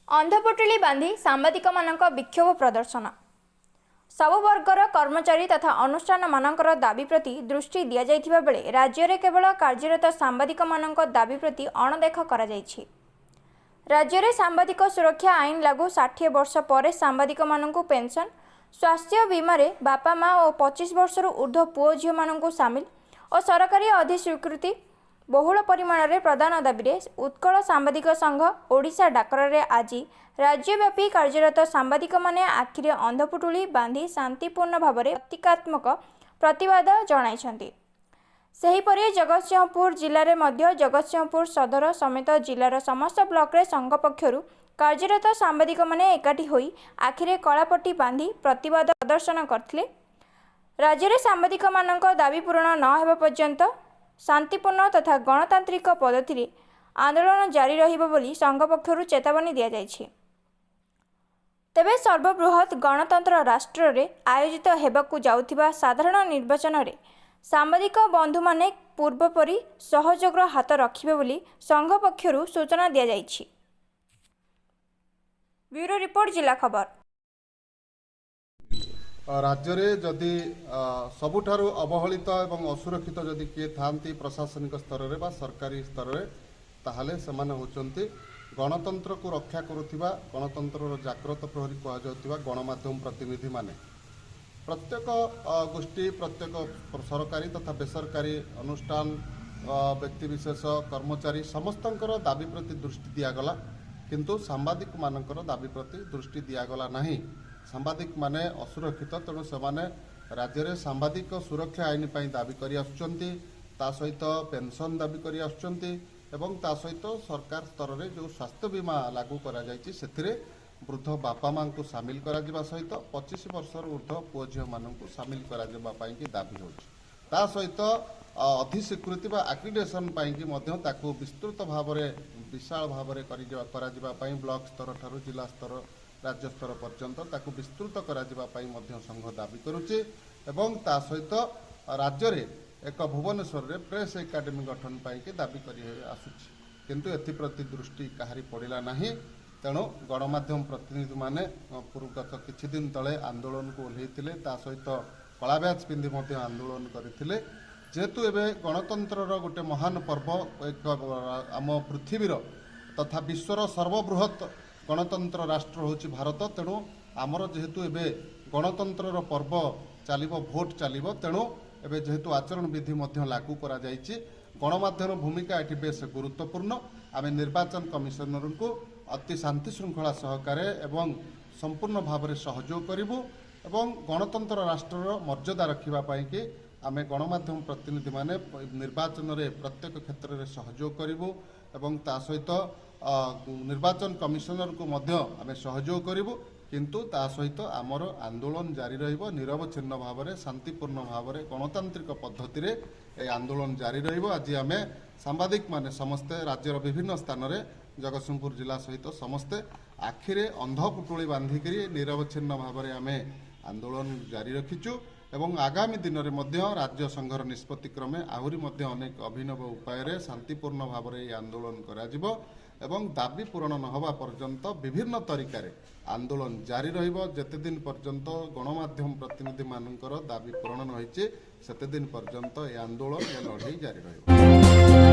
अंधपुटुली बांधी सांबादिक विक्षोभ प्रदर्शन सबु वर्गर कर्मचारी तथा अनुष्ठान मानकर दाबी प्रति दृष्टि दि जाइथिबा बेले राज्य में केवल कार्यरत सांबादिक दाबी प्रति अणदेखा करा जाइछि। राज्य में सांबादिक सुरक्षा आईन लागू 60 वर्ष पर सांबादिक पेंशन स्वास्थ्य बीमा बापा माँ और 25 वर्ष ऊर्ध्व पुओ झील मानू सामिल और सरकारी अधिस्वीकृति बहुल परिमाण में प्रदान दाबी में उत्कल सांबादिक संघ ओडिशा डाकरे आज राज्यव्यापी कार्यरत सांबादिक माने आखिरे अंधपुटुली बांधी शांतिपूर्ण भाव में प्रतीकात्मक प्रतिवाद जणाइछन्ति। सेहीपरि जगतसिंहपुर जिले में जगतसिंहपुर सदर समेत जिलार समस्त ब्लॉक रे संघ पक्षरु कार्यरत सांबादिक माने एकाठी होई आखिरे कलापट्टी बांधी प्रतिवाद प्रदर्शन करथिले। राज्य में सांबादिक मानक दाबी पूरण न हेबा पर्यंत शांतिपूर्ण तथा गणतांत्रिक पद्धति आंदोलन जारी रहिबो बोली संघ पक्षरु चेतावनी दिया जाइछि। तेबे सर्वबृहत गणतंत्र राष्ट्र रे आयोजित हेबाकु जाउथिबा साधारण निर्वाचन रे सांबादिक बंधु माने पूर्वपरि सहयोग हाथ रखिबे बोली संघ पक्षरु सूचना दिया जाइछि। ब्यूरो रिपोर्ट जिला खबर। राज्य रे जदि सबुठारु अवहेलित एवं असुरक्षित जदि किए थांती प्रशासनिक स्तर रे बा सरकारी स्तर रे ताहले सेमाने होचंती गणतंत्र को रक्षा करुथिबा गणतंत्र जाग्रत प्रहरी कहा जाउथिबा गणमाध्यम प्रतिनिधि माने प्रत्येक गोष्ठी प्रत्येक सरकारी तथा बेसरकारी अनुष्ठान व्यक्तिविशेष कर्मचारी समस्तंकर दाबी प्रति दृष्टि दियागला किंतु सांबादिक मानकर दाबी प्रति दृष्टि दियागला नहीं। सांबादिक माने असुरक्षित तेणु सेमाने राज्य में सांबादिक सुरक्षा आईन पर दाबी करी आसुचंती ता सहित पेंशन दाबी करी आसुचंती एवं ता सहित सरकार स्तर में जो स्वास्थ्य बीमा लागू करा जायछि सेथिरे वृद्ध बापा मां को सामिल करा जिबा सहित 25 वर्ष ऊर्ध्व पुओ झियो मानू सामिल करा जिबा पई कि दाबी होछि। ता सहित अधिस्वीकृति बा एक्रिडेशन पई कि मध्य ताकू विस्तृत भाव में विशाल भाव में करा जिबा पई ब्लॉक स्तर ठारू जिला स्तर राज्य स्तर पर्यंत ताकू विस्तृत करा जिबा पई मध्य संघ दाबी करुचे एवं ता सहित राज्य रे एक भुवनेश्वर रे प्रेस एकाडेमी गठन पाई के दाबी करी आसुछि किंतु एथि प्रति दृष्टि काहारी पड़िला नाही। तेणु गणमाध्यम प्रतिनिधि माने गत किछि दिन तले आंदोलन को ओल्हेइथिले ता सहित कला बैच पिंधि मध्य आंदोलन करथिले जेहेतु एबे गणतंत्र गोटे महान पर्व एक आम पृथ्वीर तथा विश्वर सर्वबृहत गणतंत्र राष्ट्र होची भारत तेणु आमर जेहेतु एबे गणतंत्र पर्व चलिबो भोट चलिबो तेणु एबे जेहेतु आचरण विधि मध्य लागू करा जायछि गणमाध्यम भूमिका एठी बेस गुरुत्वपूर्ण। आमे निर्वाचन कमिशनर को अति शांति श्रृंखला सहकारे एवं संपूर्ण भाव में सहयोग करिबु एवं गणतंत्र राष्ट्र मर्यादा रखिबा पई कि आमे गणमाध्यम प्रतिनिधि माने निर्वाचन रे प्रत्येक क्षेत्र में सहयोग करिबु एवं ता सहित निर्वाचन कमिशनर को मध्य आमे सहयोग करिबु किंतु ता सहित आमर आंदोलन जारी रहिबो निरवच्छिन्न भाव में शांतिपूर्ण भाव में गणतांत्रिक पद्धति रे ए आंदोलन जारी रहिबो। आज आमे सांबादिक माने समस्ते राज्यर विभिन्न स्थान रे जगतसिंहपुर जिला सहित समस्ते आखिरे अंधपुटुली बांधिकी निरवच्छिन्न भाव में आमे आंदोलन जारी रखिचु एवं आगामी दिन में मध्य राज्य संघर निष्पत्ति क्रमे आहुरी मध्य अनेक अभिनव उपाय शांतिपूर्ण भाव में आंदोलन करा एवं दाबी पूरण न होबा पर्यंत विभिन्न तरीकार आंदोलन जारी रहिबो जेते दिन पर्यंत गणमाध्यम प्रतिनिधि मानकर दाबी पूरण न होइचे सेते दिन पर्यंत ए आंदोलन ए लड़ाई जारी रहिबो।